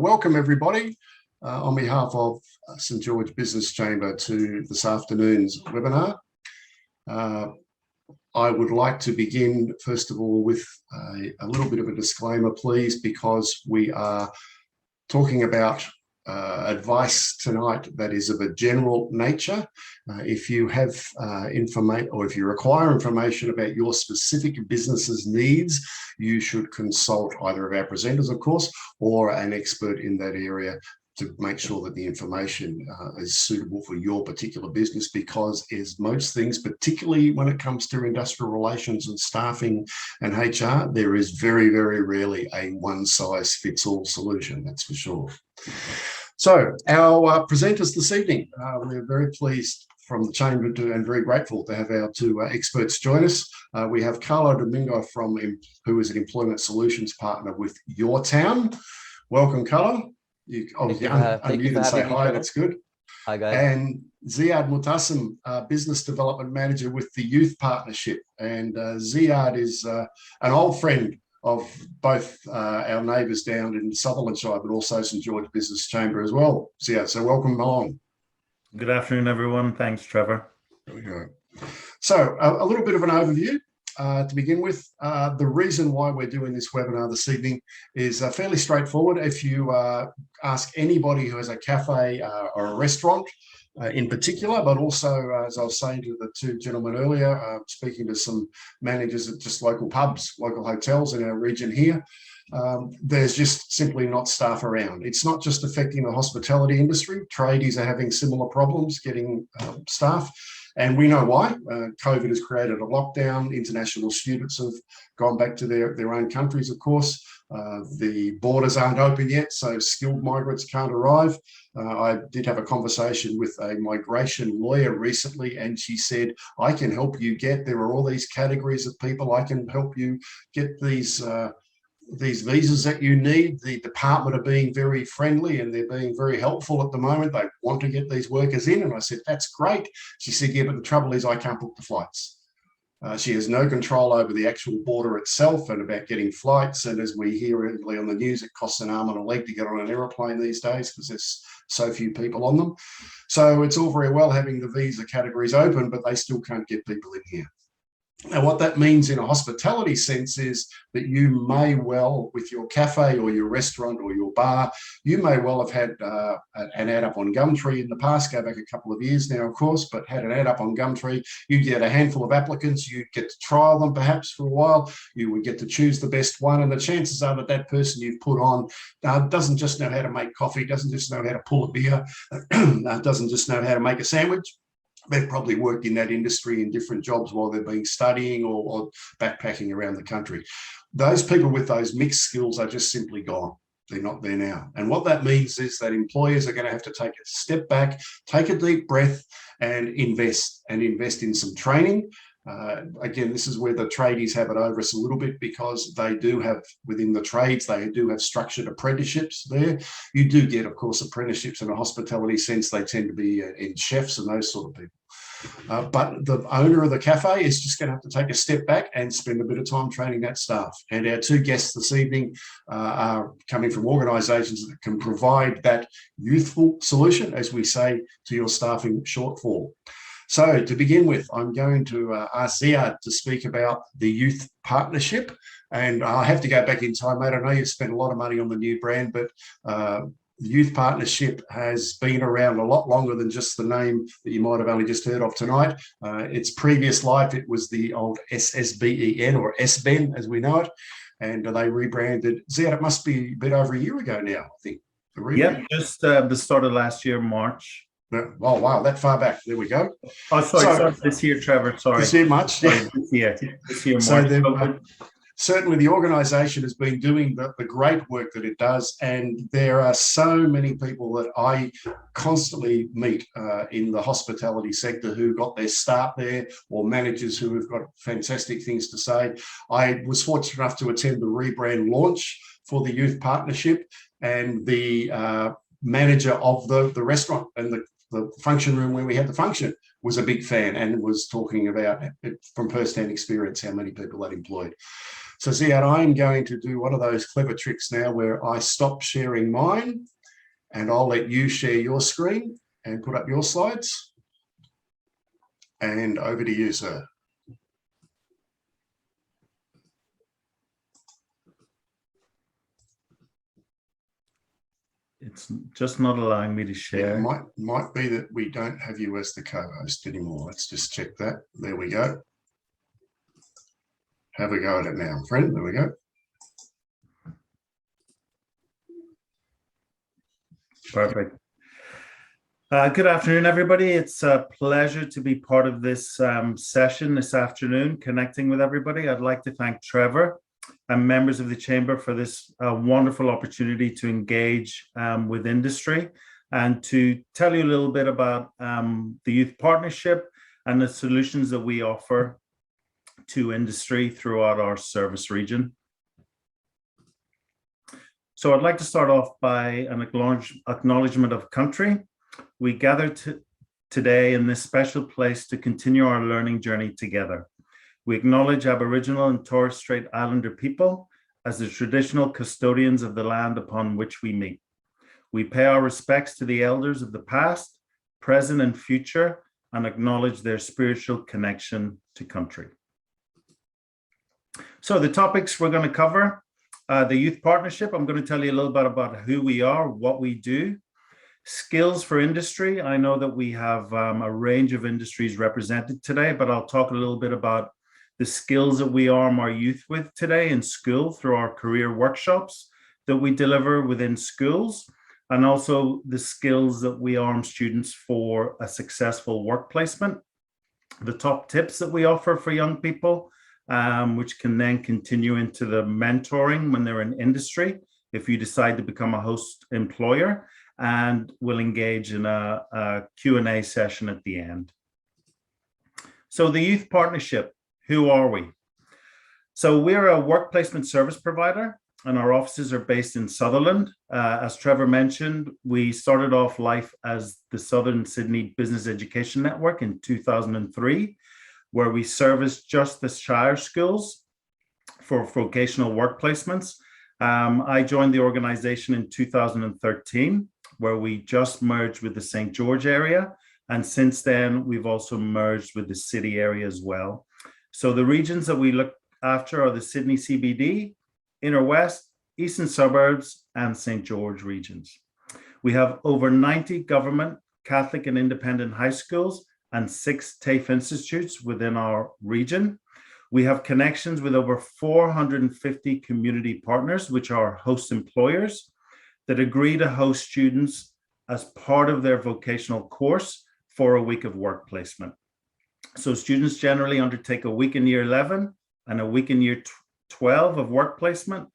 welcome everybody on behalf of St George Business Chamber to this afternoon's webinar. I would like to begin first of all with a little bit of a disclaimer, please, because we are talking about advice tonight that is of a general nature. If you have information, or if you require information about your specific business's needs, you should consult either of our presenters, of course, or an expert in that area to make sure that the information is suitable for your particular business, because as most things, particularly when it comes to industrial relations and staffing and HR, there is very, very rarely a one-size-fits-all solution, that's for sure. So our presenters this evening, we're very pleased from the Chamber and very grateful to have our two experts join us. We have Carlo Domingo, who is an Employment Solutions Partner with Your Town. Welcome, Carlo. You obviously unmute and say hi, that's good. Hi, guys. And Ziad Mutassim, Business Development Manager with the Youth Partnership. And Ziad is an old friend of both our neighbours down in Sutherlandshire, but also St George Business Chamber as well. Ziad, so welcome along. Good afternoon, everyone. Thanks, Trevor. There we go. So a little bit of an overview. To begin with, the reason why we're doing this webinar this evening is fairly straightforward. If you ask anybody who has a cafe or a restaurant in particular, but also, as I was saying to the two gentlemen earlier, speaking to some managers at just local pubs, local hotels in our region here, there's just simply not staff around. It's not just affecting the hospitality industry. Tradies are having similar problems getting staff. And we know why. COVID has created a lockdown. International students have gone back to their own countries, of course. The borders aren't open yet, so skilled migrants can't arrive. I did have a conversation with a migration lawyer recently, and she said, I can help you there are all these categories of people. I can help you get these visas that you need. The department are being very friendly and they're being very helpful at the moment. They want to get these workers in. And I said, that's great. She said, yeah, but the trouble is I can't book the flights. She has no control over the actual border itself and about getting flights. And as we hear regularly on the news, it costs an arm and a leg to get on an aeroplane these days because there's so few people on them. So it's all very well having the visa categories open, but they still can't get people in here. Now, what that means in a hospitality sense is that you may well, with your cafe or your restaurant or your bar, you may well have had an ad up on Gumtree in the past, go back a couple of years now, of course, but had an ad up on Gumtree. You get a handful of applicants, you get to trial them perhaps for a while, you would get to choose the best one, and the chances are that that person you've put on doesn't just know how to make coffee, doesn't just know how to pull a beer, doesn't just know how to make a sandwich. They've probably worked in that industry in different jobs while they've been studying or backpacking around the country. Those people with those mixed skills are just simply gone. They're not there now. And what that means is that employers are going to have to take a step back, take a deep breath and invest in some training. Again, this is where the tradies have it over us a little bit, because they do have, within the trades, they do have structured apprenticeships there. You do get, of course, apprenticeships in a hospitality sense. They tend to be in chefs and those sort of people. But the owner of the cafe is just going to have to take a step back and spend a bit of time training that staff. And our two guests this evening are coming from organisations that can provide that youthful solution, as we say, to your staffing shortfall. So to begin with, I'm going to ask Ziad to speak about the Youth Partnership. And I have to go back in time, mate. I know you've spent a lot of money on the new brand, but the Youth Partnership has been around a lot longer than just the name that you might have only just heard of tonight. Its previous life, it was the old SSBEN or SBEN as we know it. And they rebranded. Ziad, it must be a bit over a year ago now, I think. Yeah, just the start of last year, March. Oh, wow, that far back. There we go. Oh, sorry, this year, Trevor, sorry. This year, much? Yeah. This year, March. So certainly the organisation has been doing the great work that it does, and there are so many people that I constantly meet in the hospitality sector who got their start there, or managers who have got fantastic things to say. I was fortunate enough to attend the rebrand launch for the Youth Partnership, and the manager of the restaurant and the function room where we had the function was a big fan and was talking about it from first-hand experience how many people that employed. So Ziad, I'm going to do one of those clever tricks now where I stop sharing mine and I'll let you share your screen and put up your slides. And over to you, sir. It's just not allowing me to share. It might be that we don't have you as the co-host anymore. Let's just check that. There we go. Have a go at it now, friend. There we go. Perfect. Good afternoon, everybody. It's a pleasure to be part of this session this afternoon, connecting with everybody. I'd like to thank Trevor and members of the Chamber for this wonderful opportunity to engage with industry and to tell you a little bit about the Youth Partnership and the solutions that we offer to industry throughout our service region. So I'd like to start off by an acknowledgement of country. We gather today in this special place to continue our learning journey together. We acknowledge Aboriginal and Torres Strait Islander people as the traditional custodians of the land upon which we meet. We pay our respects to the elders of the past, present, and future, and acknowledge their spiritual connection to country. So the topics we're going to cover, the Youth Partnership. I'm going to tell you a little bit about who we are, what we do. Skills for industry. I know that we have a range of industries represented today, but I'll talk a little bit about the skills that we arm our youth with today in school through our career workshops that we deliver within schools, and also the skills that we arm students for a successful work placement, the top tips that we offer for young people, which can then continue into the mentoring when they're in industry, if you decide to become a host employer, and we'll engage in a Q&A session at the end. So the Youth Partnership. Who are we? So we're a work placement service provider, and our offices are based in Sutherland. As Trevor mentioned, we started off life as the Southern Sydney Business Education Network in 2003, where we serviced just the Shire schools for vocational work placements. I joined the organization in 2013, where we just merged with the St. George area. And since then, we've also merged with the city area as well. So the regions that we look after are the Sydney CBD, Inner West, Eastern Suburbs, and St. George regions. We have over 90 government, Catholic, and independent high schools and 6 TAFE institutes within our region. We have connections with over 450 community partners, which are host employers that agree to host students as part of their vocational course for a week of work placement. So students generally undertake a week in year 11 and a week in year 12 of work placement,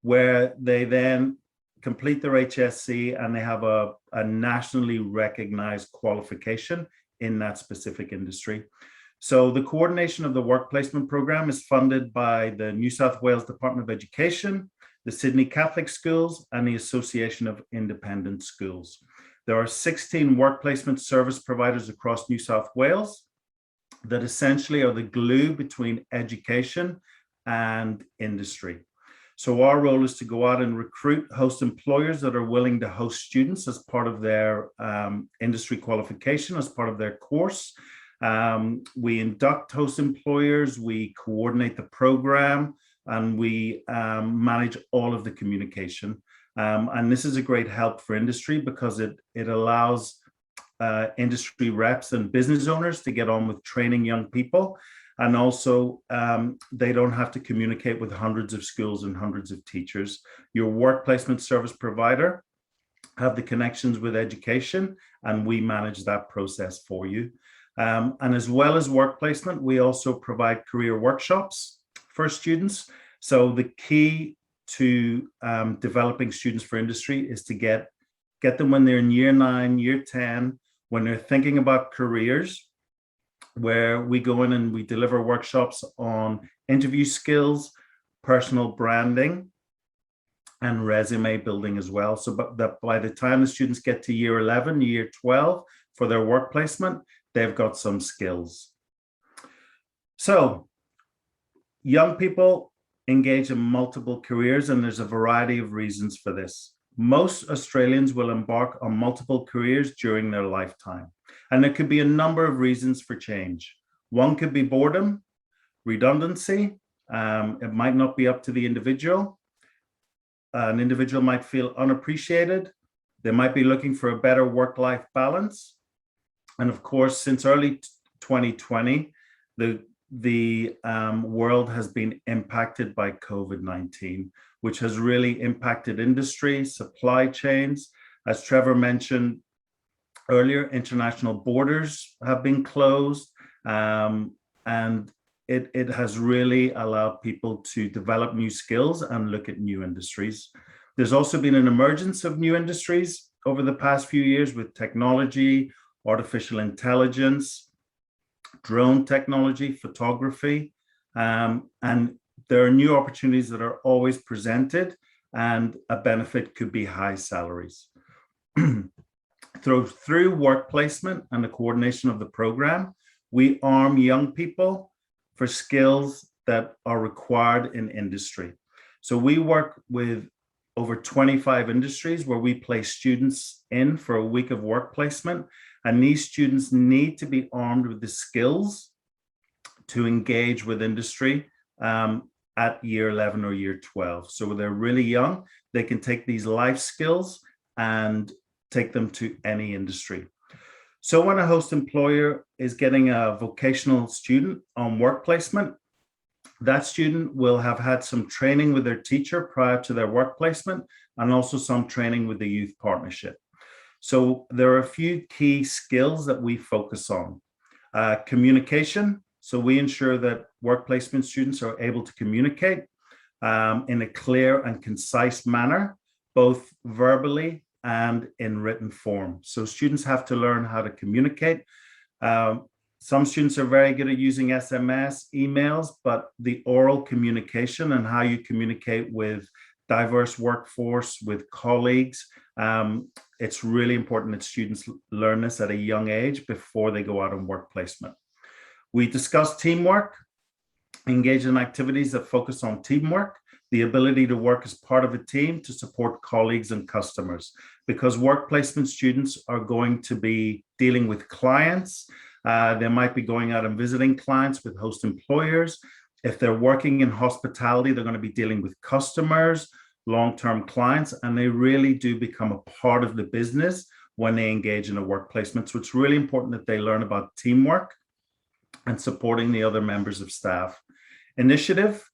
where they then complete their HSC and they have a nationally recognized qualification in that specific industry. So the coordination of the work placement program is funded by the New South Wales Department of Education, the Sydney Catholic Schools, and the Association of Independent Schools. There are 16 work placement service providers across New South Wales that essentially are the glue between education and industry. So our role is to go out and recruit host employers that are willing to host students as part of their industry qualification, as part of their course. We induct host employers, we coordinate the program, and we manage all of the communication. And this is a great help for industry because it allows industry reps and business owners to get on with training young people. And also, they don't have to communicate with hundreds of schools and hundreds of teachers. Your work placement service provider have the connections with education, and we manage that process for you. And as well as work placement, we also provide career workshops for students. So the key to developing students for industry is to get them when they're in year 9, year 10, when they're thinking about careers, where we go in and we deliver workshops on interview skills, personal branding, and resume building as well. So that by the time the students get to year 11, year 12 for their work placement, they've got some skills. So young people engage in multiple careers, and there's a variety of reasons for this. Most Australians will embark on multiple careers during their lifetime, and there could be a number of reasons for change. One could be boredom, redundancy. It might not be up to the individual. An individual might feel unappreciated. They might be looking for a better work-life balance. And of course, since early 2020, the world has been impacted by COVID-19, which has really impacted industry, supply chains. As Trevor mentioned earlier, international borders have been closed, and it has really allowed people to develop new skills and look at new industries. There's also been an emergence of new industries over the past few years with technology, artificial intelligence, drone technology, photography, and there are new opportunities that are always presented, and a benefit could be high salaries. Through work placement and the coordination of the program, we arm young people for skills that are required in industry. So we work with over 25 industries where we place students in for a week of work placement, and these students need to be armed with the skills to engage with industry at year 11 or year 12. So when they're really young, they can take these life skills and take them to any industry. So when a host employer is getting a vocational student on work placement, that student will have had some training with their teacher prior to their work placement, and also some training with the youth partnership. So there are a few key skills that we focus on. Communication. So we ensure that work placement students are able to communicate in a clear and concise manner, both verbally and in written form. So students have to learn how to communicate. Some students are very good at using SMS, emails, but the oral communication and how you communicate with diverse workforce, with colleagues, it's really important that students learn this at a young age before they go out on work placement. We discuss teamwork, engage in activities that focus on teamwork, the ability to work as part of a team to support colleagues and customers, because work placement students are going to be dealing with clients. They might be going out and visiting clients with host employers. If they're working in hospitality, they're going to be dealing with customers, long-term clients, and they really do become a part of the business when they engage in a work placement. So it's really important that they learn about teamwork and supporting the other members of staff. Initiative.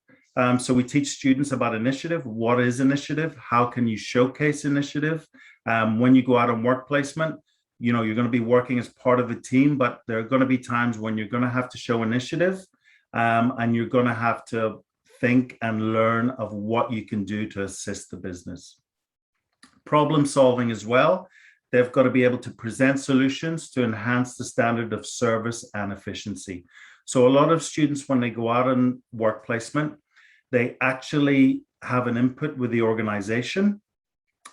So we teach students about initiative. What is initiative? How can you showcase initiative? When you go out on work placement, you know, you're going to be working as part of a team, but there are going to be times when you're going to have to show initiative, and you're going to have to think and learn of what you can do to assist the business. Problem solving as well. They've got to be able to present solutions to enhance the standard of service and efficiency. So a lot of students, when they go out on work placement, they actually have an input with the organization.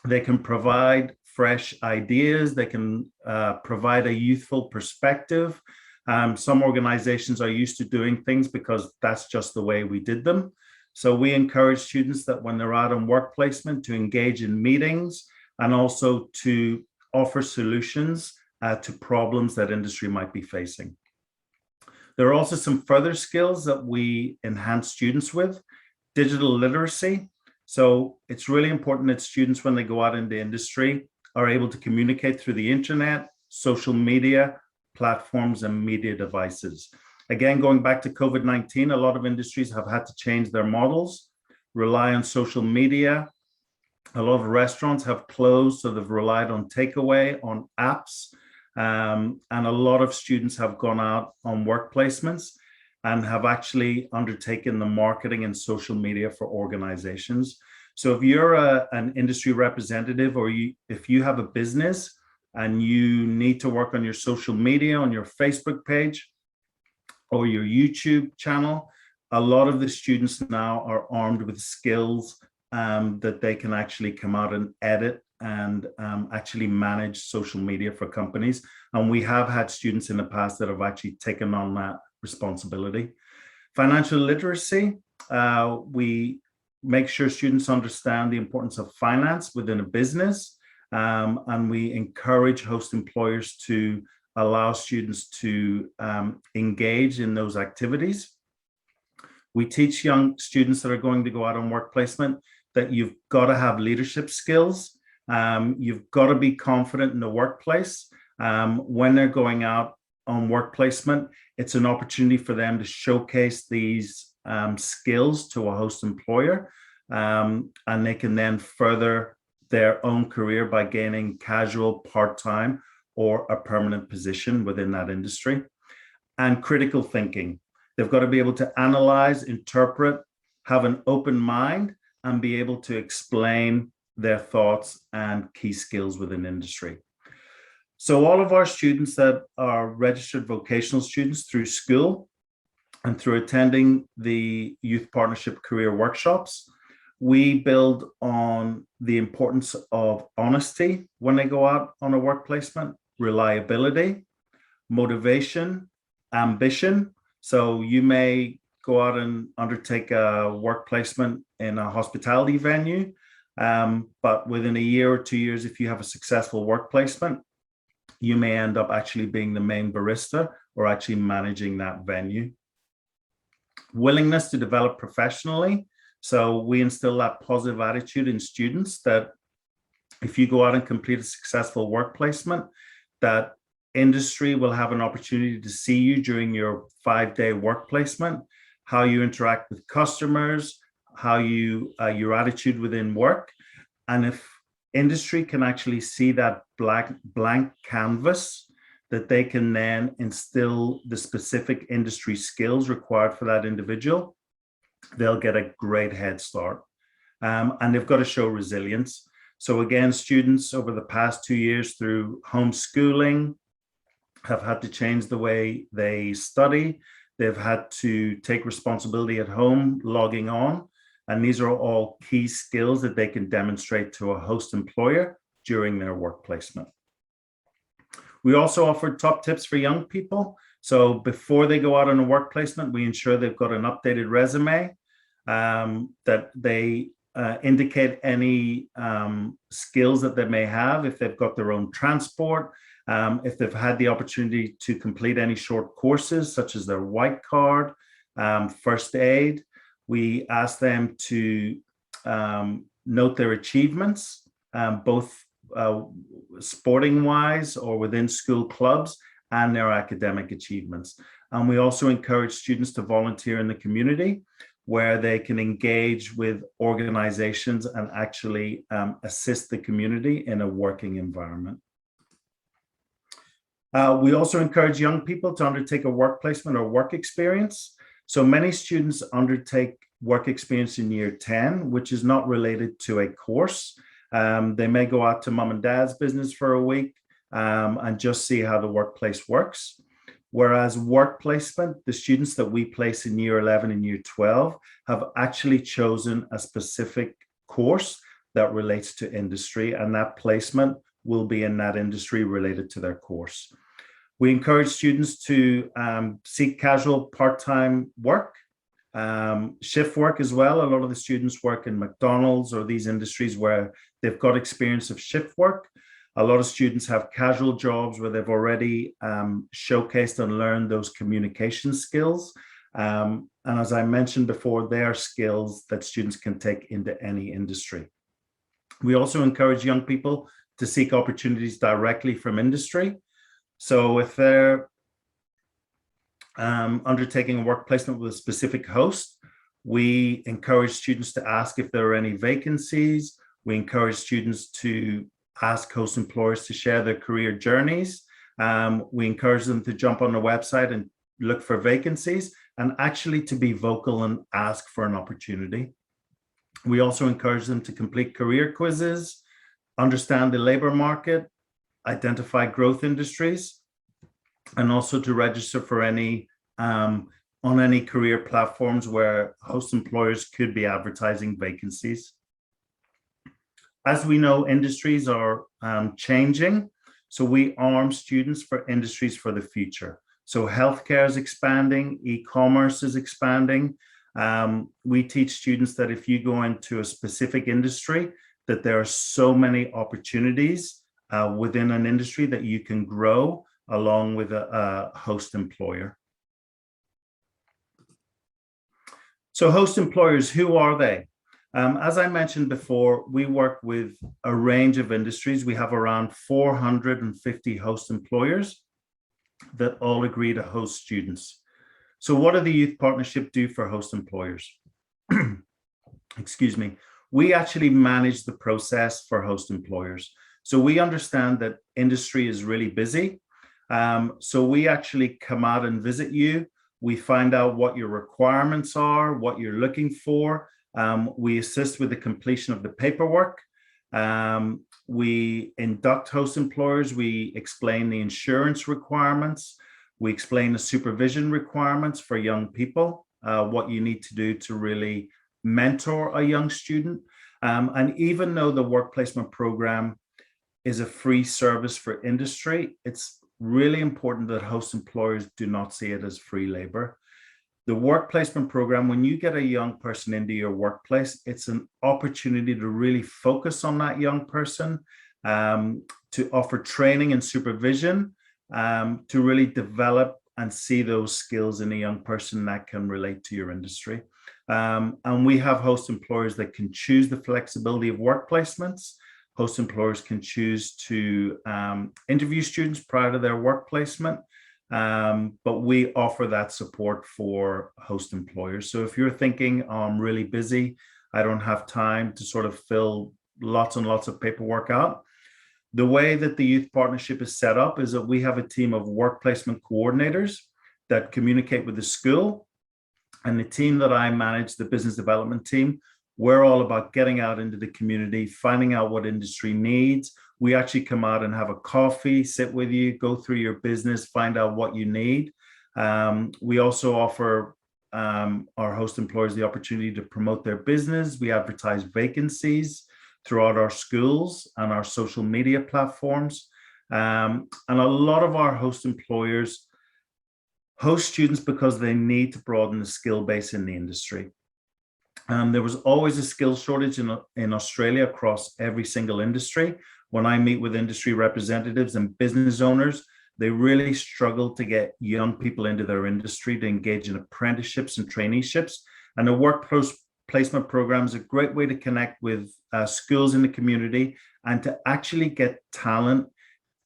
They can provide fresh ideas. They can provide a youthful perspective. Some organizations are used to doing things because that's just the way we did them. So we encourage students that when they're out on work placement to engage in meetings and also to offer solutions to problems that industry might be facing. There are also some further skills that we enhance students with. Digital literacy. So it's really important that students, when they go out into industry, are able to communicate through the internet, social media platforms, and media devices. Again, going back to COVID-19, a lot of industries have had to change their models, rely on social media. A lot of restaurants have closed, so they've relied on takeaway, on apps, and a lot of students have gone out on work placements and have actually undertaken the marketing and social media for organizations. So if you're an industry representative, or if you have a business and you need to work on your social media, on your Facebook page or your YouTube channel, a lot of the students now are armed with skills that they can actually come out and edit and actually manage social media for companies. And we have had students in the past that have actually taken on that responsibility. Financial literacy. we make sure students understand the importance of finance within a business, and we encourage host employers to allow students to engage in those activities. We teach young students that are going to go out on work placement that you've got to have leadership skills. You've got to be confident in the workplace. When they're going out on work placement, it's an opportunity for them to showcase these skills to a host employer, and they can then further their own career by gaining casual, part-time, or a permanent position within that industry. And critical thinking. They've got to be able to analyze, interpret, have an open mind, and be able to explain their thoughts and key skills within industry. So all of our students that are registered vocational students through school and through attending the Youth Partnership Career Workshops, we build on the importance of honesty when they go out on a work placement, reliability, motivation, ambition. So you may go out and undertake a work placement in a hospitality venue, but within a year or 2 years, if you have a successful work placement, you may end up actually being the main barista or actually managing that venue. Willingness to develop professionally. So we instill that positive attitude in students that if you go out and complete a successful work placement, that industry will have an opportunity to see you during your 5-day work placement, how you interact with customers, how you your attitude within work. And if industry can actually see that blank canvas, that they can then instill the specific industry skills required for that individual, they'll get a great head start. And they've got to show resilience. So again, students over the past 2 years through homeschooling have had to change the way they study. They've had to take responsibility at home, logging on. And these are all key skills that they can demonstrate to a host employer during their work placement. We also offer top tips for young people. So before they go out on a work placement, we ensure they've got an updated resume, that they indicate any skills that they may have, if they've got their own transport, if they've had the opportunity to complete any short courses, such as their white card, first aid. We ask them to note their achievements, both sporting wise or within school clubs, and their academic achievements. And we also encourage students to volunteer in the community, where they can engage with organizations and actually assist the community in a working environment. We also encourage young people to undertake a work placement or work experience. So many students undertake work experience in year 10, which is not related to a course. They may go out to mom and dad's business for a week and just see how the workplace works. Whereas work placement, the students that we place in year 11 and year 12 have actually chosen a specific course that relates to industry, and that placement will be in that industry related to their course. We encourage students to seek casual part-time work, shift work as well. A lot of the students work in McDonald's or these industries where they've got experience of shift work. A lot of students have casual jobs where they've already showcased and learned those communication skills. And as I mentioned before, they are skills that students can take into any industry. We also encourage young people to seek opportunities directly from industry. So if they're undertaking a work placement with a specific host, we encourage students to ask if there are any vacancies. We encourage students to ask host employers to share their career journeys. We encourage them to jump on the website and look for vacancies, and actually to be vocal and ask for an opportunity. We also encourage them to complete career quizzes, understand the labor market, identify growth industries, and also to register for any on any career platforms where host employers could be advertising vacancies. As we know, industries are changing, so we arm students for industries for the future. So healthcare is expanding, e-commerce is expanding, We teach students that if you go into a specific industry, that there are so many opportunities within an industry that you can grow along with a host employer. So host employers, who are they? As I mentioned before, we work with a range of industries. We have around 450 host employers that all agree to host students. So what do the Youth Partnership do for host employers? Excuse me. We actually manage the process for host employers. So we understand that industry is really busy. So we actually come out and visit you. We find out what your requirements are, what you're looking for. We assist with the completion of the paperwork. We induct host employers. We explain the insurance requirements. We explain the supervision requirements for young people, what you need to do to really mentor a young student. And even though the work placement program is a free service for industry, it's really important that host employers do not see it as free labor. The work placement program, when you get a young person into your workplace, it's an opportunity to really focus on that young person, to offer training and supervision, to really develop and see those skills in a young person that can relate to your industry. And we have host employers that can choose the flexibility of work placements. Host employers can choose to interview students prior to their work placement, but we offer that support for host employers. So if you're thinking, oh, I'm really busy, I don't have time to sort of fill lots and lots of paperwork out, the way that the Youth Partnership is set up is that we have a team of work placement coordinators that communicate with the school, and the team that I manage, the business development team, we're all about getting out into the community, finding out what industry needs. We actually come out and have a coffee, sit with you, go through your business, find out what you need. We also offer our host employers the opportunity to promote their business. We advertise vacancies throughout our schools and our social media platforms. And a lot of our host employers host students because they need to broaden the skill base in the industry. There was always a skill shortage in Australia across every single industry. When I meet with industry representatives and business owners, they really struggle to get young people into their industry to engage in apprenticeships and traineeships. And the work placement program is a great way to connect with schools in the community and to actually get talent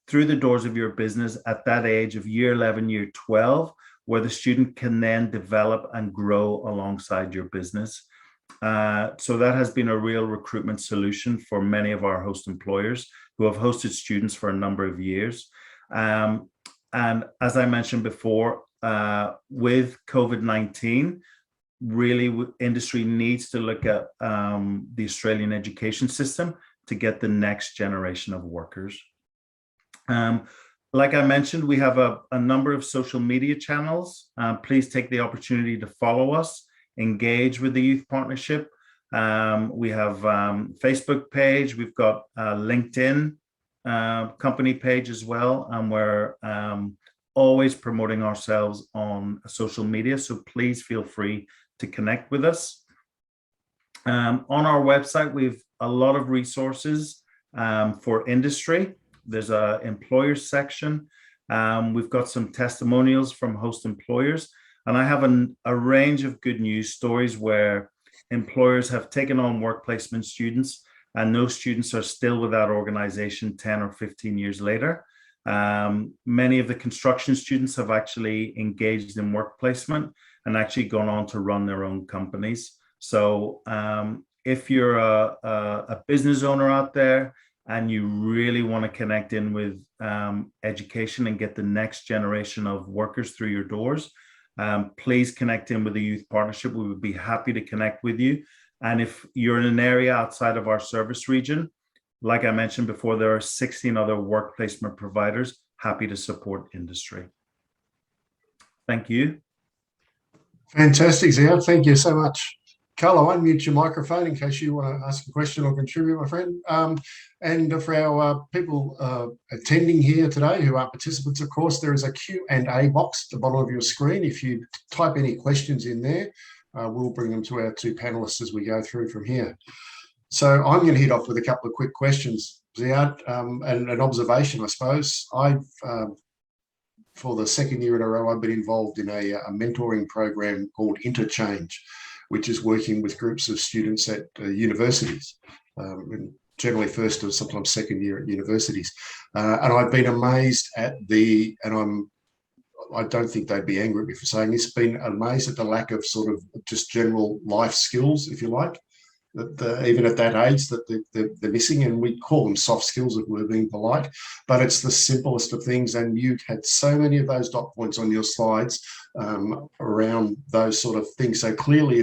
through the doors of your business at that age of year 11, year 12, where the student can then develop and grow alongside your business. So that has been a real recruitment solution for many of our host employers who have hosted students for a number of years. And as I mentioned before, with COVID-19, really industry needs to look at the Australian education system to get the next generation of workers. Like I mentioned, we have a number of social media channels. Please take the opportunity to follow us, engage with the Youth Partnership. We have Facebook page, we've got a LinkedIn company page as well, and we're always promoting ourselves on social media, so please feel free to connect with us. On our website, we've a lot of resources for industry. There's an employers section. We've got some testimonials from host employers, and I have a range of good news stories where employers have taken on work placement students, and those students are still with that organization 10 or 15 years later. Many of the construction students have actually engaged in work placement and actually gone on to run their own companies. So if you're a business owner out there and you really want to connect in with education and get the next generation of workers through your doors, please connect in with the Youth Partnership. We would be happy to connect with you. And if you're in an area outside of our service region, like I mentioned before, there are 16 other work placement providers happy to support industry. Thank you. Fantastic, Ziad. Thank you so much. Carl, I'll unmute your microphone in case you want to ask a question or contribute, my friend. And for our people attending here today who are participants, of course, there is a Q&A box at the bottom of your screen. If you type any questions in there, we'll bring them to our two panelists as we go through from here. So I'm going to hit off with a couple of quick questions, Ziad, and an observation, I suppose. For the second year in a row, I've been involved in a mentoring program called Interchange, which is working with groups of students at universities, generally first or sometimes second year at universities. And I've been amazed at I don't think they'd be angry at me for saying this, been amazed at the lack of sort of just general life skills, if you like, that even at that age that they're missing, and we call them soft skills if we're being polite, but it's the simplest of things. And you had so many of those dot points on your slides around those sort of things. So clearly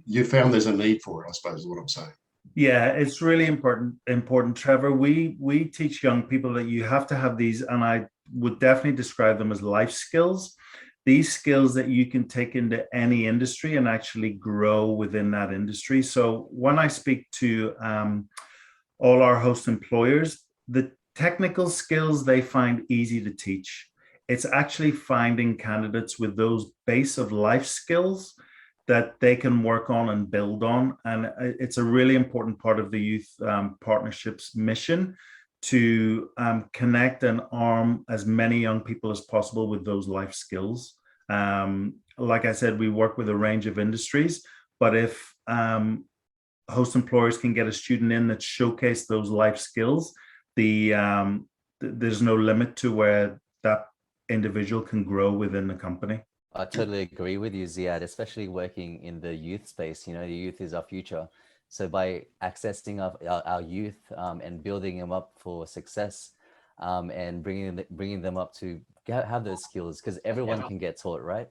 you found there's a need for it, I suppose is what I'm saying. Yeah, it's really important, Trevor. We teach young people that you have to have these, and I would definitely describe them as life skills. These skills that you can take into any industry and actually grow within that industry. So when I speak to all our host employers, the technical skills they find easy to teach. It's actually finding candidates with those base of life skills that they can work on and build on. And it's a really important part of the Youth Partnerships mission to connect and arm as many young people as possible with those life skills. Like I said, we work with a range of industries, but if host employers can get a student in that showcase those life skills, there's no limit to where that individual can grow within the company. I totally agree with you, Ziad, especially working in the youth space. You know, the youth is our future. So by accessing our youth and building them up for success and bringing them up to have those skills, because everyone can get taught, right?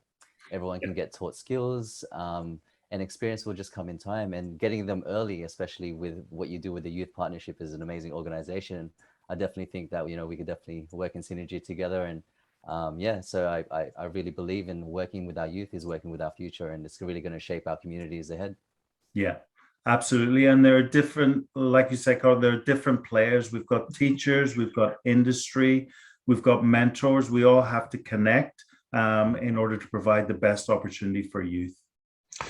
Everyone can get taught skills and experience will just come in time, and getting them early, especially with what you do with the Youth Partnership, is an amazing organization. I definitely think that, you know, we could definitely work in synergy together. And so I really believe in working with our youth is working with our future, and it's really going to shape our communities ahead. Yeah, absolutely. And there are different, like you said, Carl, there are different players. We've got teachers, we've got industry, we've got mentors. We all have to connect in order to provide the best opportunity for youth.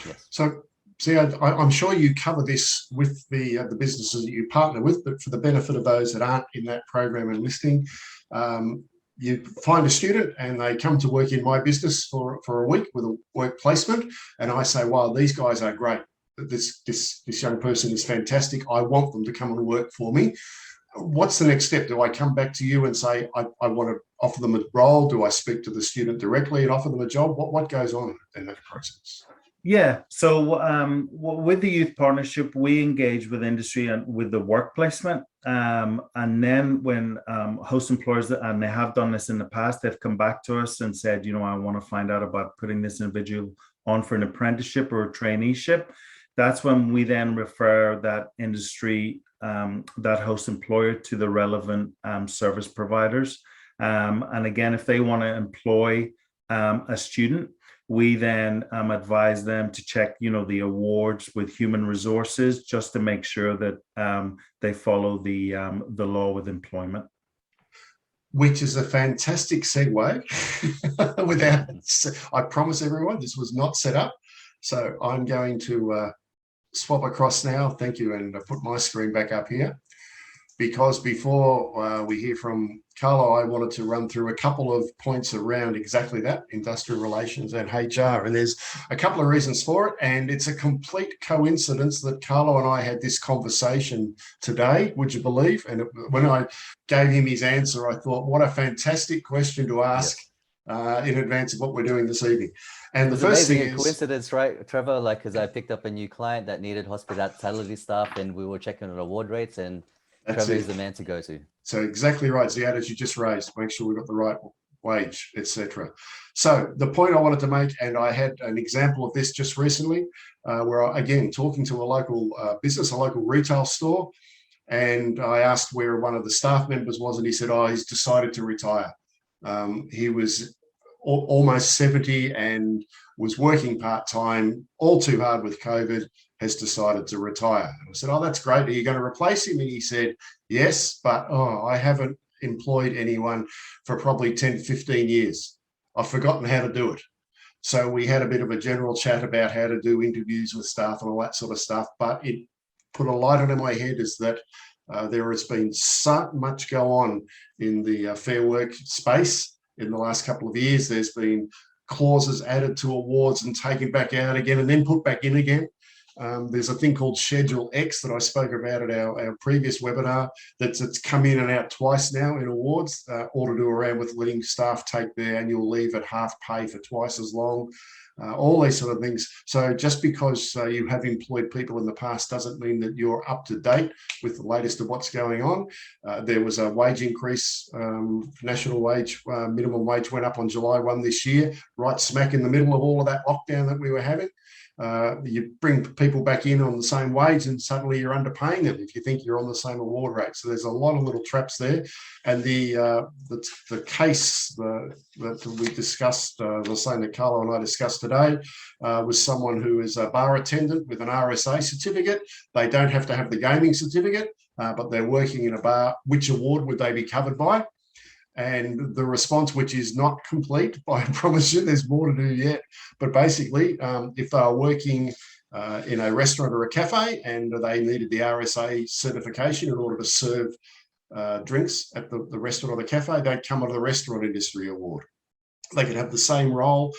Yes. So, see, I'm sure you cover this with the businesses that you partner with, but for the benefit of those that aren't in that program and listening, you find a student and they come to work in my business for a week with a work placement, and I say, wow, these guys are great. This young person is fantastic. I want them to come and work for me. What's the next step? Do I come back to you and say, I want to offer them a role? Do I speak to the student directly and offer them a job? What goes on in that process? Yeah, so with the Youth Partnership, we engage with industry and with the work placement. And then when host employers, and they have done this in the past, they've come back to us and said, you know, I want to find out about putting this individual on for an apprenticeship or a traineeship. That's when we then refer that industry, that host employer, to the relevant service providers. And again, if they want to employ a student, we then advise them to check, you know, the awards with human resources, just to make sure that they follow the law with employment. Which is a fantastic segue. I promise everyone, this was not set up. So I'm going to swap across now. Thank you. And put my screen back up here, because before we hear from Carlo, I wanted to run through a couple of points around exactly that, industrial relations and HR. And there's a couple of reasons for it. And it's a complete coincidence that Carlo and I had this conversation today, would you believe? And when I gave him his answer, I thought, what a fantastic question to ask. Yes. In advance of what we're doing this evening. And the first thing is coincidence, right, Trevor? Like, because I picked up a new client that needed hospitality staff, and we were checking on award rates, and Trevor is the man to go to. So exactly right, Ziad, as you just raised, make sure we've got the right wage, etc. So the point I wanted to make, and I had an example of this just recently, where I, again, talking to a local business, a local retail store, and I asked where one of the staff members was, and he said, oh, he's decided to retire. He was almost 70 and was working part-time, all too hard with COVID, has decided to retire. And I said, oh, that's great. Are you going to replace him? And he said, yes, but I haven't employed anyone for probably 10, 15 years. I've forgotten how to do it. So we had a bit of a general chat about how to do interviews with staff and all that sort of stuff, but it put a light on my head is that there has been so much go on in the Fair Work space in the last couple of years. There's been clauses added to awards and taken back out again and then put back in again. There's a thing called Schedule X that I spoke about at our previous webinar that's come in and out twice now in awards, all to do around with letting staff take their annual leave at half pay for twice as long, all these sort of things. So just because you have employed people in the past doesn't mean that you're up to date with the latest of what's going on. There was a wage increase, national wage, minimum wage went up on July 1 this year, right smack in the middle of all of that lockdown that we were having. You bring people back in on the same wage and suddenly you're underpaying them if you think you're on the same award rate. So there's a lot of little traps there. And the case that we discussed, I was saying that Carlo and I discussed today, was someone who is a bar attendant with an RSA certificate. They don't have to have the gaming certificate, but they're working in a bar. Which award would they be covered by? And the response, which is not complete, I promise you, there's more to do yet. But basically, if they are working in a restaurant or a cafe and they needed the RSA certification in order to serve drinks at the restaurant or the cafe, they'd come under the restaurant industry award. They could have the same role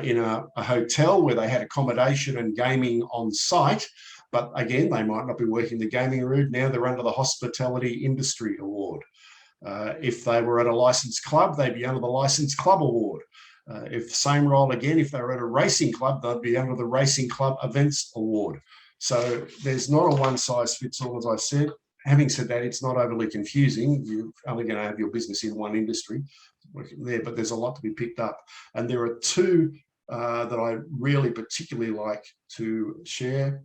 in a hotel where they had accommodation and gaming on site. But again, they might not be working the gaming route. Now they're under the hospitality industry award. If they were at a licensed club, they'd be under the licensed club award. If same role again, if they were at a racing club, they'd be under the racing club events award. So there's not a one size fits all, as I said. Having said that, it's not overly confusing. You're only going to have your business in one industry working there, but there's a lot to be picked up. And there are two that I really particularly like to share.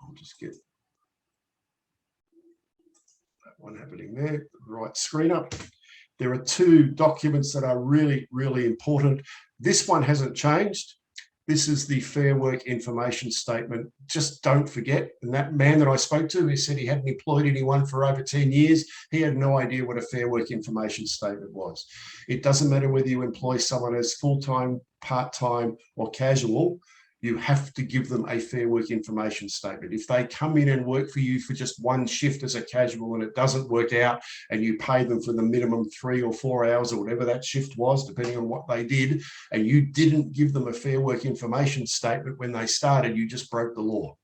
I'll just get one happening there, right screen up. There are two documents that are really, really important. This one hasn't changed. This is the Fair Work Information Statement. Just don't forget. And that man that I spoke to, who said he hadn't employed anyone for over 10 years, he had no idea what a Fair Work Information Statement was. It doesn't matter whether you employ someone as full-time, part-time, or casual. You have to give them a Fair Work Information Statement. If they come in and work for you for just one shift as a casual and it doesn't work out and you pay them for the minimum 3 or 4 hours or whatever that shift was, depending on what they did, and you didn't give them a Fair Work Information Statement when they started, you just broke the law.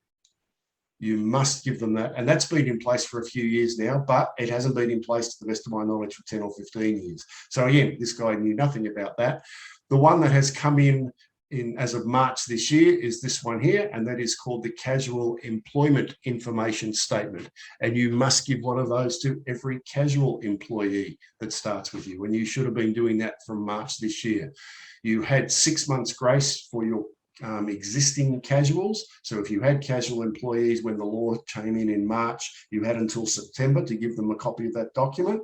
You must give them that. And that's been in place for a few years now, but it hasn't been in place, to the best of my knowledge, for 10 or 15 years. So again, this guy knew nothing about that. The one that has come in as of March this year is this one here, and that is called the Casual Employment Information Statement. And you must give one of those to every casual employee that starts with you. And you should have been doing that from March this year. You had 6 months grace for your existing casuals. So if you had casual employees when the law came in March, you had until September to give them a copy of that document.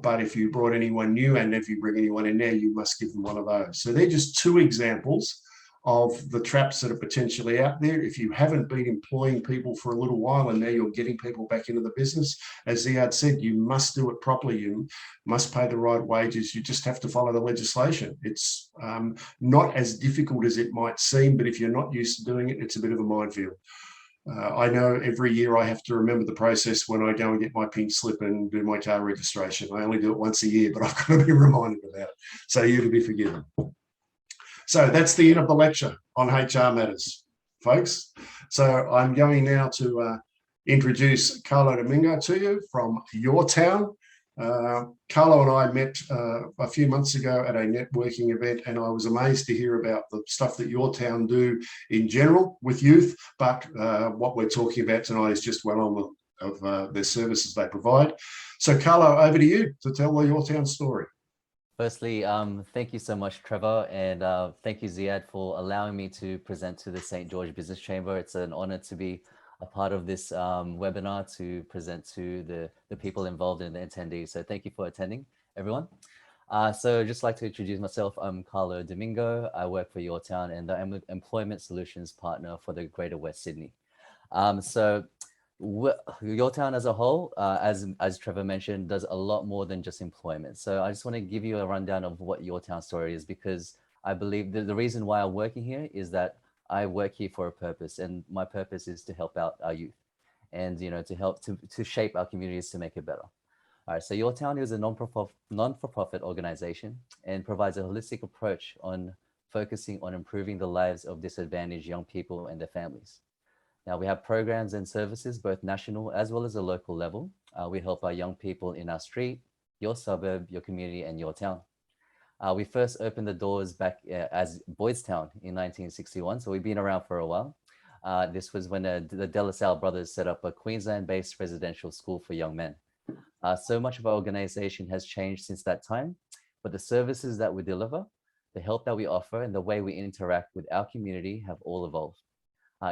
But if you brought anyone new and if you bring anyone in there, you must give them one of those. So they're just two examples of the traps that are potentially out there. If you haven't been employing people for a little while and now you're getting people back into the business, as Ziad said, you must do it properly. You must pay the right wages. You just have to follow the legislation. It's not as difficult as it might seem, but if you're not used to doing it, it's a bit of a minefield. I know every year I have to remember the process when I go and get my pink slip and do my car registration. I only do it once a year, but I've got to be reminded about it. So you're to be forgiven. So that's the end of the lecture on HR matters, folks. So I'm going now to introduce Carlo Domingo to you from Your Town. Carlo and I met a few months ago at a networking event, and I was amazed to hear about the stuff that Your Town do in general with youth, but what we're talking about tonight is just one of their services they provide. So Carlo, over to you to tell the Your Town story. Firstly, thank you so much, Trevor, and thank you, Ziad, for allowing me to present to the St. George Business Chamber. It's an honor to be a part of this webinar to present to the people involved in the attendees. So thank you for attending, everyone. So just like to introduce myself, I'm Carlo Domingo. I work for Your Town and I'm an employment solutions partner for the Greater West Sydney. So Your town as a whole, as Trevor mentioned, does a lot more than just employment. So I just want to give you a rundown of what your town story is, because I believe the reason why I'm working here is that I work here for a purpose, and my purpose is to help out our youth, and to help to shape our communities to make it better. All right, so Your Town is a non-for-profit organization and provides a holistic approach on focusing on improving the lives of disadvantaged young people and their families. Now, we have programs and services, both national as well as a local level. We help our young people in our street, your suburb, your community, and your town. We first opened the doors back as Boys Town in 1961, so we've been around for a while. This was when the De La Salle brothers set up a Queensland-based residential school for young men. So much of our organization has changed since that time, but the services that we deliver, the help that we offer, and the way we interact with our community have all evolved.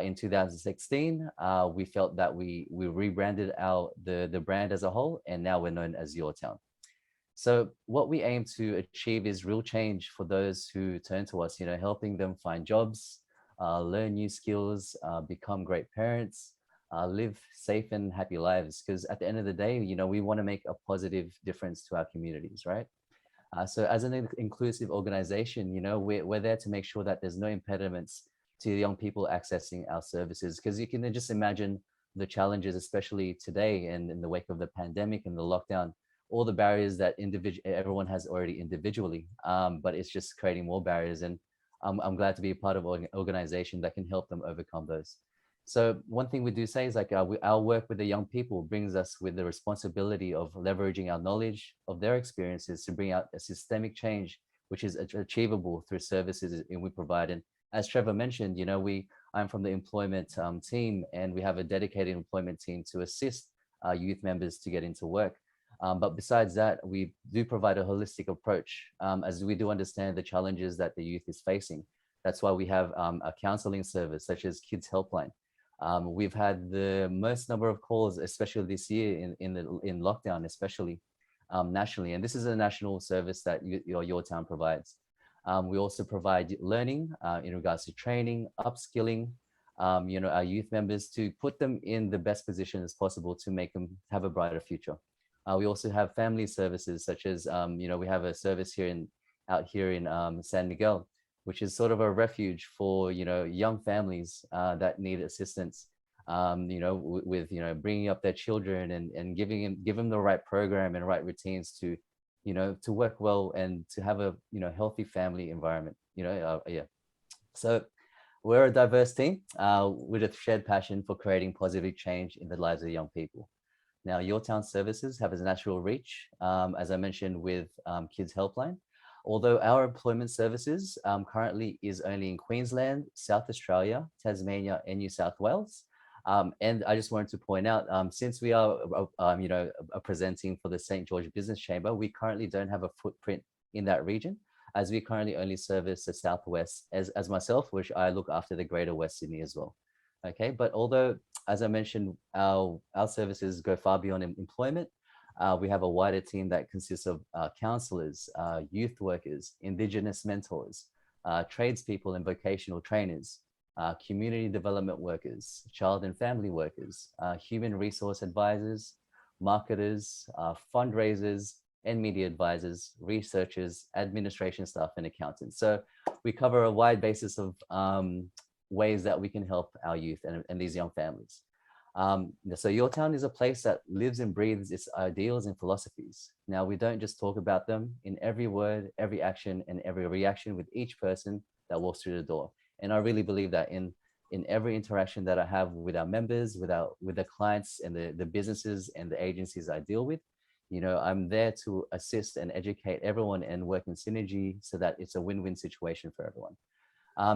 In 2016, we felt that we rebranded the brand as a whole, and now we're known as Your Town. So what we aim to achieve is real change for those who turn to us, helping them find jobs, learn new skills, become great parents, live safe and happy lives. Because at the end of the day, we want to make a positive difference to our communities, right? So as an inclusive organization, we're there to make sure that there's no impediments to young people accessing our services. Because you can just imagine the challenges, especially today and in the wake of the pandemic and the lockdown, all the barriers that everyone has already individually, but it's just creating more barriers. And I'm glad to be a part of an organization that can help them overcome those. So one thing we do say is like our work with the young people brings us with the responsibility of leveraging our knowledge of their experiences to bring out a systemic change, which is achievable through services we provide. And as Trevor mentioned, I'm from the employment team, and we have a dedicated employment team to assist our youth members to get into work. But besides that, we do provide a holistic approach, as we do understand the challenges that the youth is facing. That's why we have a counseling service such as Kids Helpline. We've had the most number of calls, especially this year in lockdown, especially nationally. And this is a national service that your town provides. We also provide learning in regards to training, upskilling, our youth members to put them in the best position as possible to make them have a brighter future. We also have family services such as, we have a service out here in San Miguel, which is sort of a refuge for, young families that need assistance, with, bringing up their children and give them the right program and right routines to, to work well and to have a, healthy family environment, yeah. So we're a diverse team with a shared passion for creating positive change in the lives of young people. Now, Your Town services have a national reach, as I mentioned, with Kids Helpline. Although our employment services currently is only in Queensland, South Australia, Tasmania, and New South Wales. And I just wanted to point out, since we are, presenting for the St. George Business Chamber, we currently don't have a footprint in that region, as we currently only service the Southwest as myself, which I look after the Greater West Sydney as well. Okay, but although, as I mentioned, our services go far beyond employment, we have a wider team that consists of counselors, youth workers, Indigenous mentors, tradespeople and vocational trainers, community development workers, child and family workers, human resource advisors, marketers, fundraisers, and media advisors, researchers, administration staff, and accountants. So we cover a wide basis of ways that we can help our youth and these young families. So Your Town is a place that lives and breathes its ideals and philosophies. Now, we don't just talk about them. In every word, every action, and every reaction with each person that walks through the door. And I really believe that in every interaction that I have with our members, with the clients and the businesses and the agencies I deal with, I'm there to assist and educate everyone and work in synergy so that it's a win-win situation for everyone.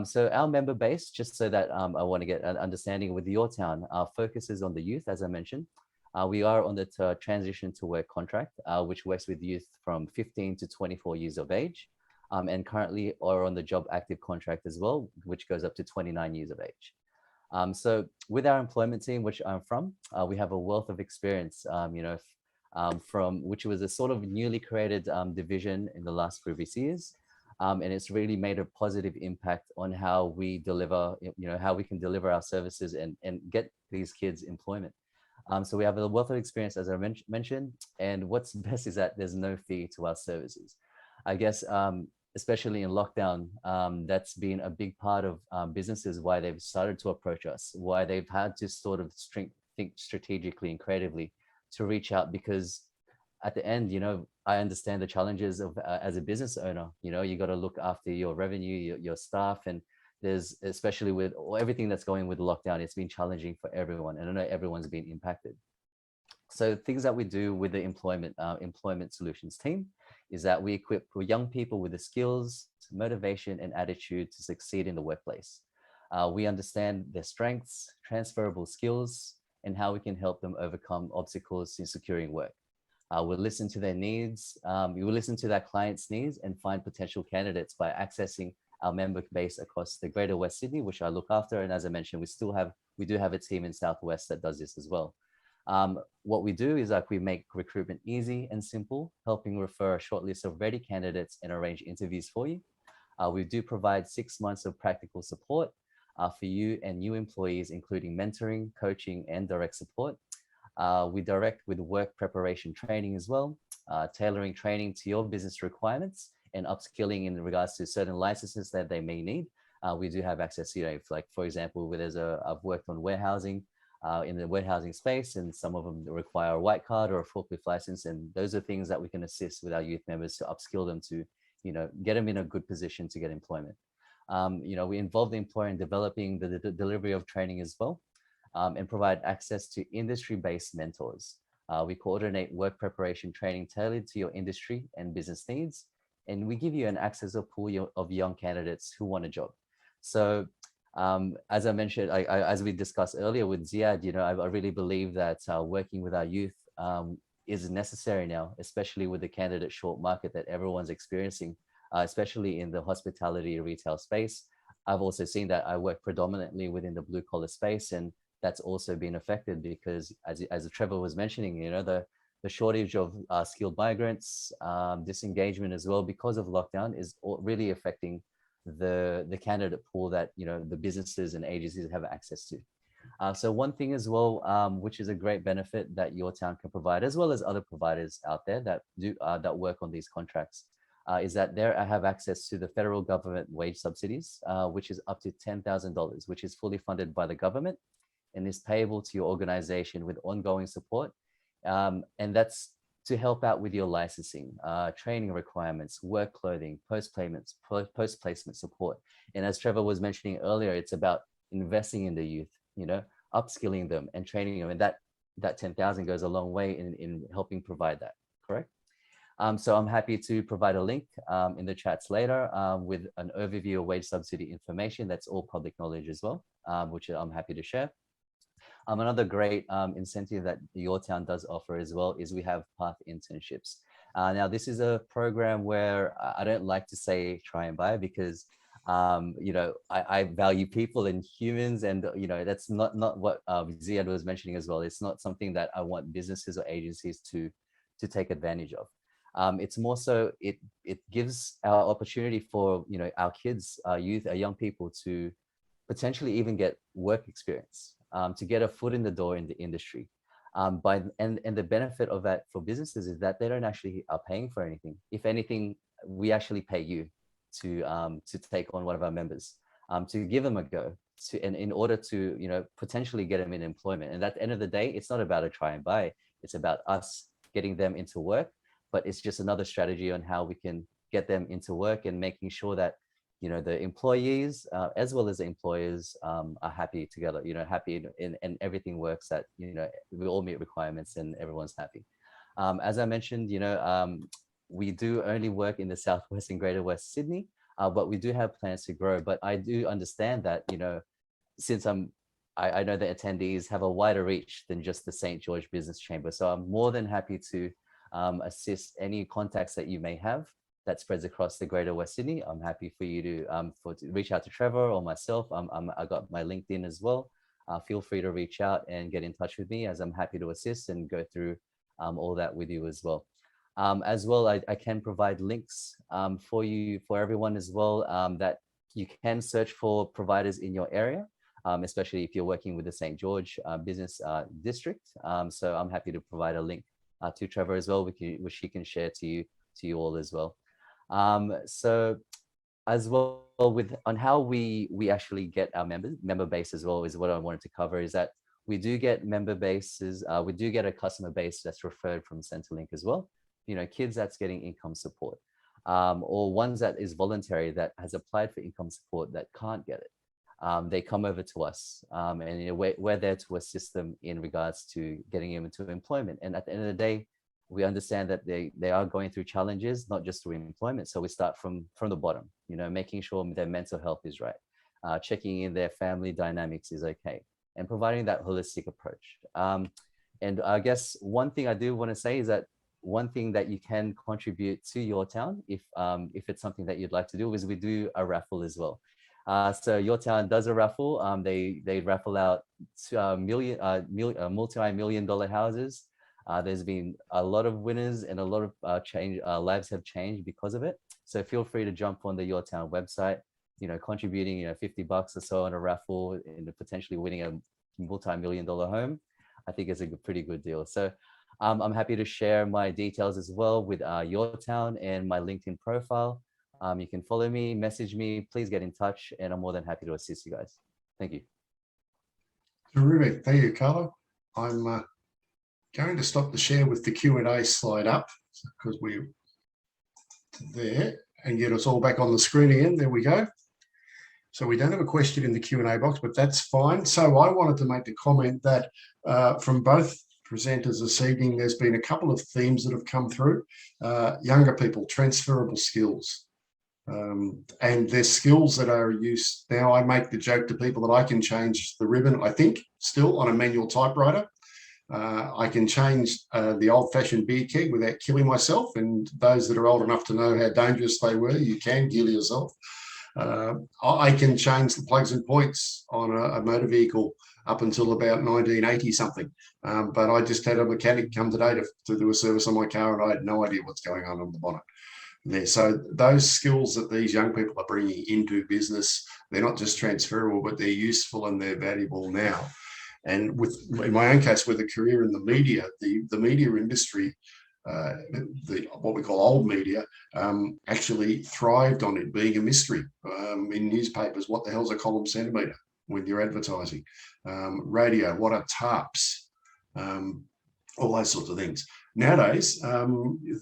So our member base, just so that I want to get an understanding with Your Town, our focus is on the youth, as I mentioned. We are on the transition to work contract, which works with youth from 15 to 24 years of age, and currently are on the job active contract as well, which goes up to 29 years of age. So with our employment team, which I'm from, we have a wealth of experience, from which was a sort of newly created division in the last previous years. And it's really made a positive impact on how we deliver, how we can deliver our services and get these kids employment. So we have a wealth of experience, as I mentioned, and what's best is that there's no fee to our services. I guess, especially in lockdown, that's been a big part of businesses, why they've started to approach us, why they've had to sort of think strategically and creatively to reach out, because at the end, I understand the challenges of as a business owner. You got to look after your revenue, your staff, and there's, especially with everything that's going with lockdown, it's been challenging for everyone, and I know everyone's been impacted. So things that we do with the employment solutions team is that we equip young people with the skills, motivation, and attitude to succeed in the workplace. We understand their strengths, transferable skills, and how we can help them overcome obstacles in securing work. We'll listen to their needs. We will listen to their clients' needs and find potential candidates by accessing our member base across the Greater West Sydney, which I look after. And as I mentioned, we do have a team in Southwest that does this as well. What we do is we make recruitment easy and simple, helping refer a short list of ready candidates and arrange interviews for you. We do provide 6 months of practical support for you and new employees, including mentoring, coaching, and direct support. We direct with work preparation training as well, tailoring training to your business requirements and upskilling in regards to certain licenses that they may need. We do have access, like for example, I've worked on warehousing in the warehousing space, and some of them require a white card or a forklift license. And those are things that we can assist with our youth members to upskill them to, get them in a good position to get employment. We involve the employer in developing the delivery of training as well. And provide access to industry-based mentors. We coordinate work preparation training tailored to your industry and business needs, and we give you an access pool of young candidates who want a job. So as I mentioned, as we discussed earlier with Ziad, I really believe that working with our youth is necessary now, especially with the candidate short market that everyone's experiencing, especially in the hospitality retail space. I've also seen that I work predominantly within the blue collar space, and that's also been affected because, as Trevor was mentioning, the shortage of skilled migrants, disengagement as well because of lockdown is really affecting the candidate pool that the businesses and agencies have access to. So one thing as well, which is a great benefit that your town can provide, as well as other providers out there that do that work on these contracts, is that there I have access to the federal government wage subsidies, which is up to $10,000, which is fully funded by the government and is payable to your organization with ongoing support. And that's to help out with your licensing, training requirements, work clothing, post-placement support. And as Trevor was mentioning earlier, it's about investing in the youth, upskilling them and training them. And that 10,000 goes a long way in helping provide that, correct? So I'm happy to provide a link in the chats later with an overview of wage subsidy information. That's all public knowledge as well, which I'm happy to share. Another great incentive that your town does offer as well is we have Path Internships. Now, this is a program where I don't like to say try and buy because, I value people and humans, and, that's not what Ziad was mentioning as well. It's not something that I want businesses or agencies to take advantage of. It's more so it gives our opportunity for, our kids, our youth, our young people to potentially even get work experience. To get a foot in the door in the industry. And the benefit of that for businesses is that they don't actually are paying for anything. If anything, we actually pay you to take on one of our members, to give them a go, and in order to potentially get them in employment. And at the end of the day, it's not about a try and buy. It's about us getting them into work, but it's just another strategy on how we can get them into work and making sure that the employees as well as the employers are happy together, happy and everything works, that, we all meet requirements and everyone's happy. As I mentioned, we do only work in the Southwest and Greater West Sydney, but we do have plans to grow. But I do understand that, since I know the attendees have a wider reach than just the St. George Business Chamber. So I'm more than happy to assist any contacts that you may have that spreads across the Greater West Sydney. I'm happy for you to reach out to Trevor or myself. I got my LinkedIn as well. Feel free to reach out and get in touch with me, as I'm happy to assist and go through all that with you as well. As well, I can provide links for everyone as well, that you can search for providers in your area. especially if you're working with the St. George Business District. So I'm happy to provide a link to Trevor as well, which he can share to you all as well. So as well on how we actually get our member base as well is what I wanted to cover, is that we do get member bases, we do get a customer base that's referred from Centrelink as well. Kids that's getting income support, or ones that is voluntary that has applied for income support that can't get it. They come over to us, and we're there to assist them in regards to getting them into employment. And at the end of the day, we understand that they are going through challenges, not just through employment. So we start from the bottom, making sure their mental health is right, checking in their family dynamics is okay, and providing that holistic approach. And I guess one thing I do want to say is that one thing that you can contribute to your town, if it's something that you'd like to do, is we do a raffle as well. So your town does a raffle. They raffle out multi-million-dollar houses. There's been a lot of winners and a lot of lives have changed because of it. So feel free to jump on the Your Town website, contributing, $50 or so on a raffle and potentially winning a multi-million-dollar home. I think it's a pretty good deal. So I'm happy to share my details as well with Your Town and my LinkedIn profile. You can follow me, message me, please get in touch, and I'm more than happy to assist you guys. Thank you. Terrific. Thank you, Carlo. I'm going to stop the share with the Q&A slide up because we're there, and get us all back on the screen again. There we go. So we don't have a question in the Q&A box, but that's fine. So I wanted to make the comment that from both presenters this evening, there's been a couple of themes that have come through. Younger people, transferable skills. And there's skills that are used. Now I make the joke to people that I can change the ribbon, I think, still on a manual typewriter. I can change the old-fashioned beer keg without killing myself, and those that are old enough to know how dangerous they were, you can kill yourself. I can change the plugs and points on a motor vehicle up until about 1980 something, but I just had a mechanic come today to do a service on my car, and I had no idea what's going on the bonnet there. So those skills that these young people are bringing into business, they're not just transferable, but they're useful and they're valuable now. And in my own case, with a career in the media, the media industry, what we call old media, actually thrived on it being a mystery. In newspapers, what the hell's a column centimetre when you're advertising? Radio, what are tarps? All those sorts of things. Nowadays,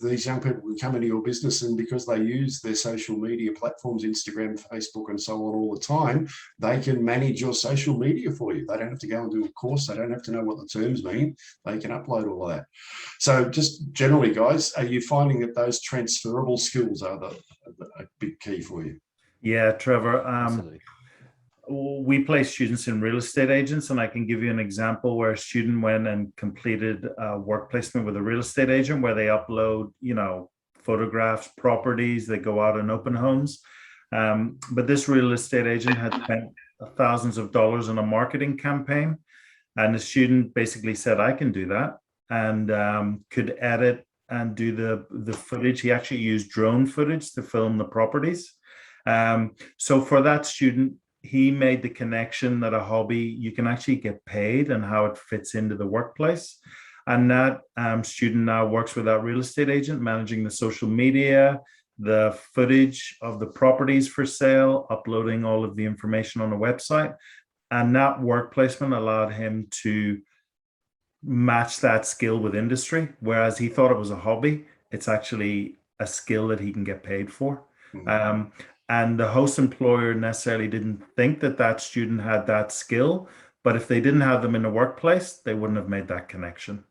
these young people can come into your business, and because they use their social media platforms, Instagram, Facebook, and so on all the time, they can manage your social media for you. They don't have to go and do a course. They don't have to know what the terms mean. They can upload all of that. So just generally, guys, are you finding that those transferable skills are a big key for you? Yeah, Trevor. Absolutely. We place students in real estate agents, and I can give you an example where a student went and completed a work placement with a real estate agent where they upload, photographs, properties, they go out and open homes. But this real estate agent had spent thousands of dollars on a marketing campaign, and the student basically said, I can do that, and could edit and do the footage. He actually used drone footage to film the properties. So for that student, he made the connection that a hobby, you can actually get paid, and how it fits into the workplace. And that student now works with that real estate agent, managing the social media, the footage of the properties for sale, uploading all of the information on the website. And that work placement allowed him to match that skill with industry. Whereas he thought it was a hobby, it's actually a skill that he can get paid for. Mm-hmm. And the host employer necessarily didn't think that student had that skill, but if they didn't have them in the workplace, they wouldn't have made that connection.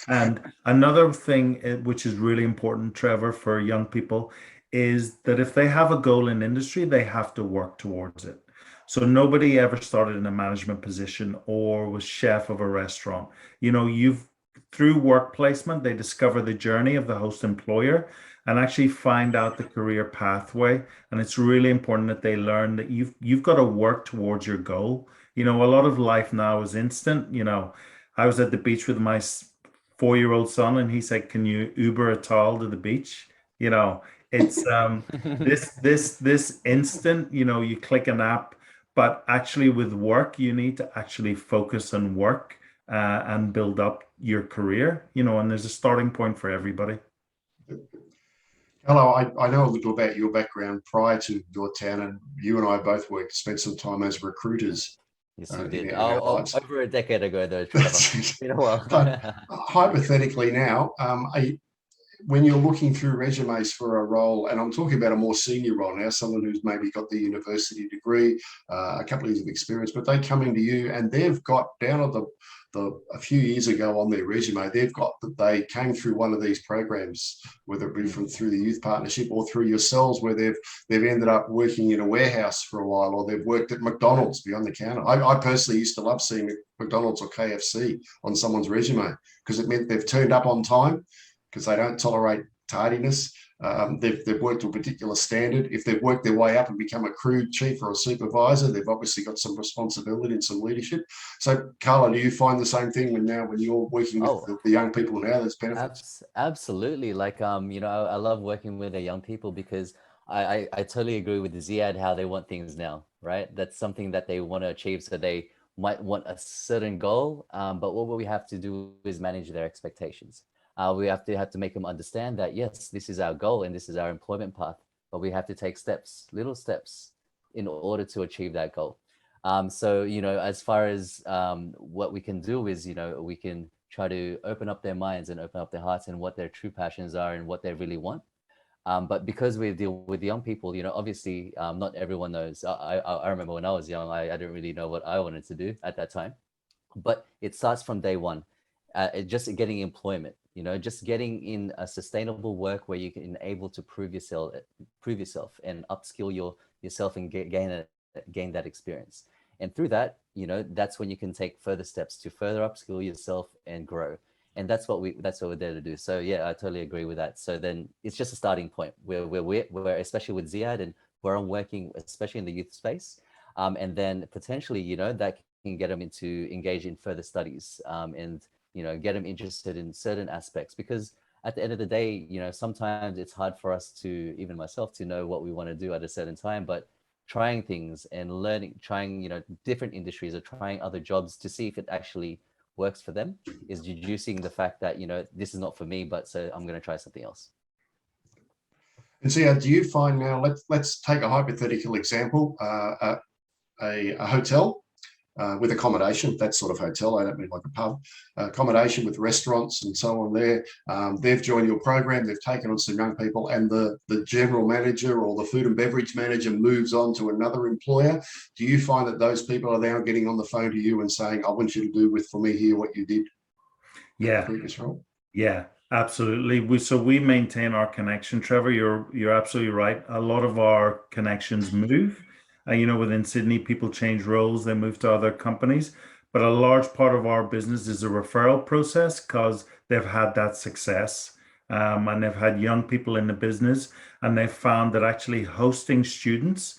And another thing which is really important, Trevor, for young people is that if they have a goal in industry, they have to work towards it. So nobody ever started in a management position or was chef of a restaurant. Through work placement, they discover the journey of the host employer and actually find out the career pathway. And it's really important that they learn that you've got to work towards your goal. A lot of life now is instant. I was at the beach with my 4-year-old son, and he said, can you Uber a towel to the beach? It's this instant, you click an app, But actually with work, you need to actually focus on work and build up your career, and there's a starting point for everybody. Hello, I know a little about your background prior to your town, and you and I both spent some time as recruiters Yes, we did. in our Oh, lives. over a decade ago, though, Trevor. Been a But while. hypothetically now, when you're looking through resumes for a role, and I'm talking about a more senior role now, someone who's maybe got the university degree, a couple of years of experience, but they come into you and they've got down at a few years ago on their resume, they've got that they came through one of these programs, whether it be through the youth partnership or through yourselves, where they've ended up working in a warehouse for a while, or they've worked at McDonald's behind the counter. I personally used to love seeing McDonald's or KFC on someone's resume because it meant they've turned up on time, because they don't tolerate tardiness. They've worked to a particular standard. If they've worked their way up and become a crew chief or a supervisor, they've obviously got some responsibility and some leadership. So, Carla, do you find the same thing when you're working with the young people now? There's benefits. Absolutely. Like, I love working with the young people because I totally agree with Ziad how they want things now, right? That's something that they want to achieve. So they might want a certain goal, but what we have to do is manage their expectations. We have to make them understand that, yes, this is our goal and this is our employment path, but we have to take little steps in order to achieve that goal. So, as far as what we can do is, we can try to open up their minds and open up their hearts and what their true passions are and what they really want. But because we deal with young people, obviously not everyone knows. I remember when I was young, I didn't really know what I wanted to do at that time, but it starts from day one. Just getting employment, just getting in a sustainable work where you can able to prove yourself and upskill yourself and gain that experience. And through that, that's when you can take further steps to further upskill yourself and grow. And that's what we're there to do. So yeah, I totally agree with that. So then it's just a starting point where especially with Ziad and where I'm working, especially in the youth space, and then potentially, that can get them into engage in further studies, and get them interested in certain aspects, because at the end of the day, sometimes it's hard for us to, even myself, to know what we want to do at a certain time, but trying things and trying different industries or trying other jobs to see if it actually works for them is deducing the fact that, this is not for me, but so I'm going to try something else. And so, do you find now, let's take a hypothetical example, a hotel with accommodation, that sort of hotel, I don't mean like a pub, accommodation with restaurants and so on there. They've joined your program, they've taken on some young people, and the general manager or the food and beverage manager moves on to another employer. Do you find that those people are now getting on the phone to you and saying, I want you to do for me here what you did in the previous role? Yeah, absolutely. We maintain our connection, Trevor. You're absolutely right. A lot of our connections move. Within Sydney, people change roles, they move to other companies. But a large part of our business is a referral process because they've had that success, and they've had young people in the business, and they've found that actually hosting students,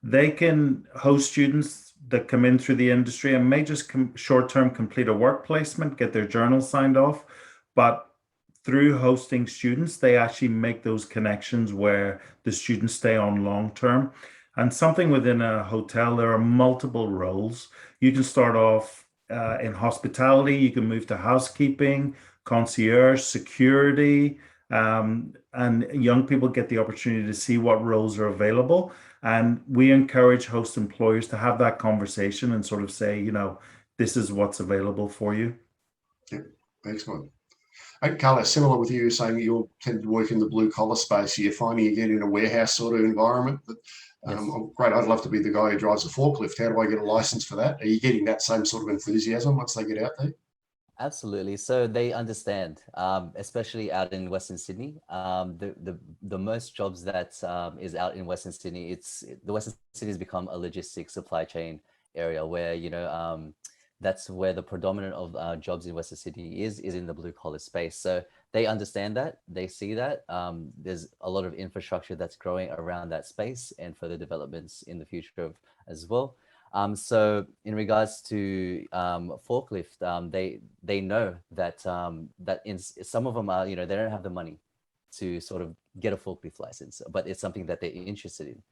they can host students that come in through the industry and may just short-term complete a work placement, get their journal signed off. But through hosting students, they actually make those connections where the students stay on long-term. And something within a hotel, there are multiple roles. You can start off in hospitality, you can move to housekeeping, concierge, security, and young people get the opportunity to see what roles are available. And we encourage host employers to have that conversation and sort of say, this is what's available for you. Yeah, excellent. Carla, similar with you saying you tend to work in the blue collar space, you're finding again in a warehouse sort of environment that Yes. Great, I'd love to be the guy who drives a forklift. How do I get a license for that? Are you getting that same sort of enthusiasm once they get out there? Absolutely. So they understand, especially out in Western Sydney. The most jobs that is out in Western Sydney, the Western Sydney has become a logistics supply chain area where that's where the predominant of jobs in Western Sydney is in the blue collar space. So they understand that, they see that. There's a lot of infrastructure that's growing around that space and further developments in the future as well. So in regards to forklift, they know that that in some of them are, they don't have the money to sort of get a forklift license, but it's something that they're interested in.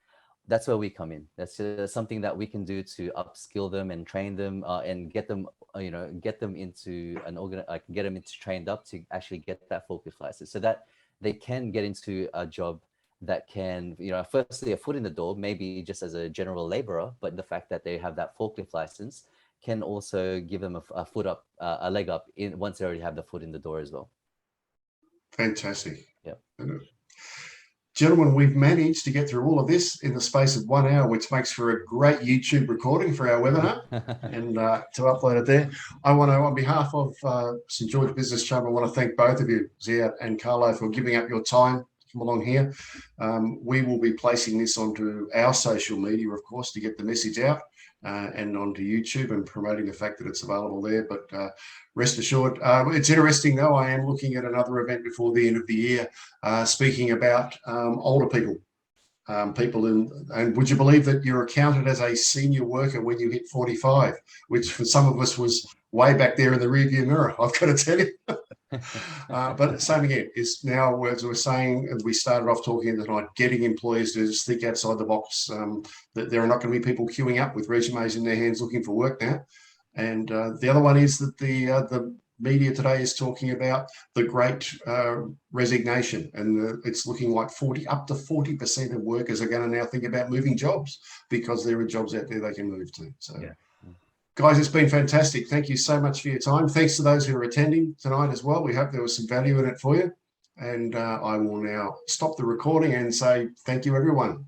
That's where we come in. That's something that we can do to upskill them and train them and get them, get them into get them into trained up to actually get that forklift license, so that they can get into a job that can, firstly a foot in the door, maybe just as a general laborer, but the fact that they have that forklift license can also give them a leg up in once they already have the foot in the door as well. Fantastic. Yeah. Gentlemen, we've managed to get through all of this in the space of 1 hour, which makes for a great YouTube recording for our webinar and to upload it there. I want to, on behalf of St. George Business Chamber, I want to thank both of you, Ziad and Carlo, for giving up your time to come along here. We will be placing this onto our social media, of course, to get the message out and onto YouTube and promoting the fact that it's available there. But rest assured, it's interesting though, I am looking at another event before the end of the year, speaking about older people. And would you believe that you're counted as a senior worker when you hit 45, which for some of us was way back there in the rearview mirror, I've got to tell you. But same again, is now, as we're saying, and we started off talking tonight, getting employers to just think outside the box, that there are not going to be people queuing up with resumes in their hands looking for work now. And the other one is that the media today is talking about the great resignation, and it's looking like up to 40% of workers are going to now think about moving jobs because there are jobs out there they can move to. So, yeah. Guys, it's been fantastic. Thank you so much for your time. Thanks to those who are attending tonight as well. We hope there was some value in it for you. And I will now stop the recording and say thank you, everyone.